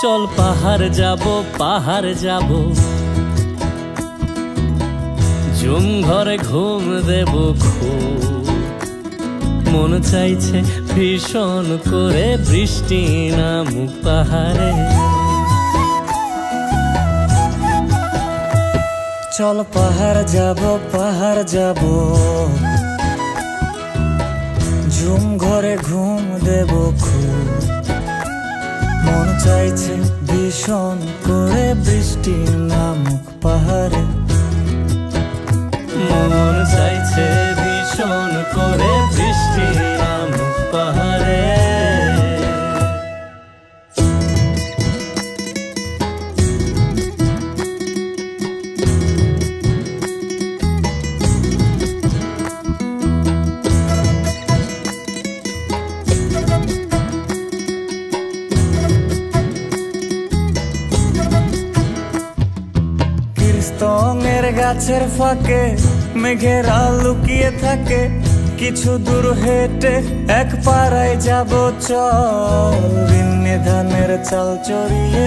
চল পাহাড় যাব ঝুম ঘরে ঘুম দেব খুব মন চাইছে ভীষণ করে বৃষ্টি নামুক পাহাড়ে। চল পাহাড় যাব ঝুম ঘরে ঘুম দেব খুব মন চাইছে ভীষণ করে বৃষ্টি নামুক পাহাড়ে। মন চাইছে ভীষণ করে বৃষ্টি নামুক পাহাড়ে। স্তঙের গাছের ফাঁকে মেঘেরা লুকিয়ে থাকে, কিছু দূর হেঁটে এক পাড়ায় যাব চল। বিন্নি ধানের চাল চড়িয়ে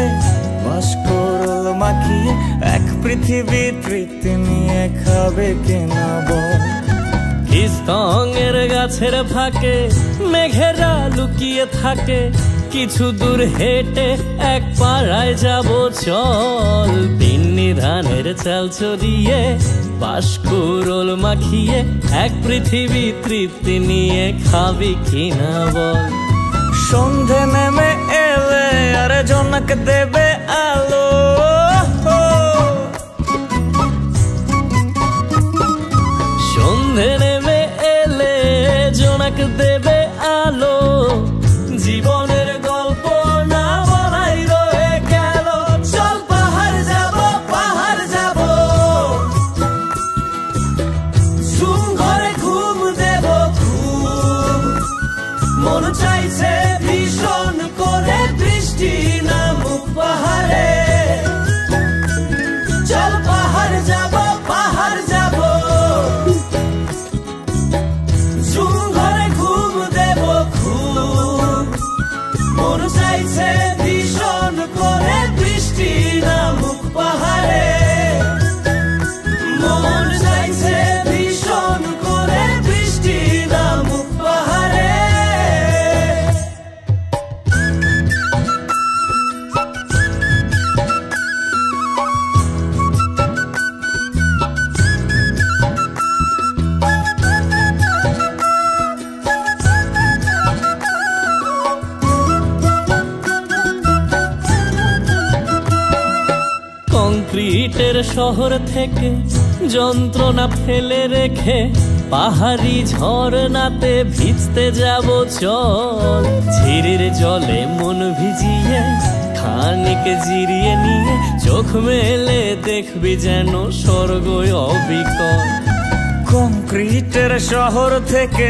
বাঁশকরল মাখিয়ে এক পৃথিবী তৃপ্তি নিয়ে খাবে কিনা বল। স্তঙের গাছের ফাঁকে মেঘেরা লুকিয়ে থাকে, কিছু দূর হেঁটে এক পাড়ায় যাব চল। বিন্নি ধানের চাল চড়িয়ে বাঁশকরল মাখিয়ে এক পৃথিবী তৃপ্তি নিয়ে খাবি কিনা বল। সন্ধে নেমে এলে আর জনক দেবে আলো, সন্ধে নেমে এলে জনক দেবে আলো। জীবনের গল্প না বলাই রয়ে গেল, চল পাহাড় যাব ঝুম ঘরে ঘুম দেব খুব মন চাইছে ভীষণ করে বৃষ্টি নামুক পাহাড়ে। চল পাহাড় যাব ঝুম ঘরে ঘুম দেব খুব মন চাইছে ভীষণ করে বৃষ্টি নামুক পাহাড়ে। মন চাইছে ভীষণ করে বৃষ্টি নামুক পাহাড়ে। কংক্রিটের শহর থেকে যন্ত্রণা ফেলে রেখে পাহাড়ি ঝরনাতে ভিজতে যাব চল। ঝিরির জলে মন ভিজিয়ে খানিক জিরিয়ে নিয়ে চোখ মেলে দেখবি যেন স্বর্গ অবিকল। কংক্রিটের শহর থেকে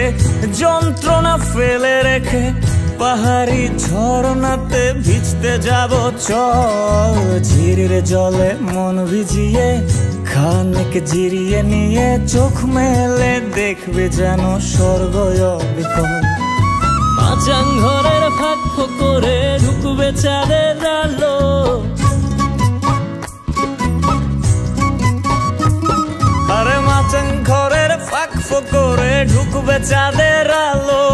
যন্ত্রণা ফেলে রেখে পাহাড়ি ঝরনাতে ভিজতে যাব চল। ঝিরির জলে মন ভিজিয়ে খানিক জিরিয়ে নিয়ে চোখ মেলে দেখবে যেন স্বর্গ অবিকল। মাচাং ঘরের ফাঁক করে ঢুকবে চাঁদের আলো, আরে মাচাং ঘরের ফাঁক করে ঢুকবে চাঁদের আলো।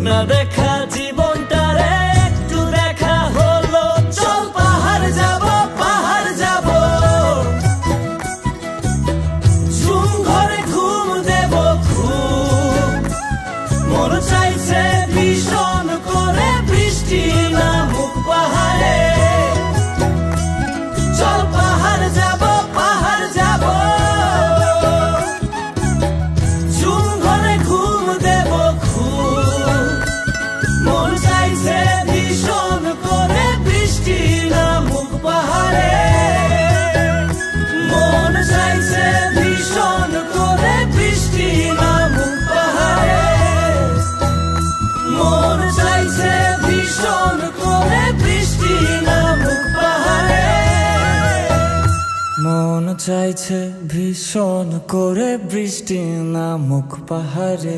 না দেখা জীবনটারে একটু দেখা হলো, চল পাহাড় যাব ঝুম ঘরে ঘুম দেব খুব মন চাইছে ভীষণ করে বৃষ্টি নামুক পাহাড়ে। চল পাহাড় যাব ঝুম ঘরে ঘুম দেব খুব মন চাইছে ভীষণ করে বৃষ্টি নামুক পাহাড়ে। মন চাইছে ভীষণ করে বৃষ্টি নামুক পাহাড়ে। মন চাইছে ভীষণ করে বৃষ্টি নামুক পাহাড়ে। মন চাইছে ভীষণ করে বৃষ্টি নামুক পাহাড়ে।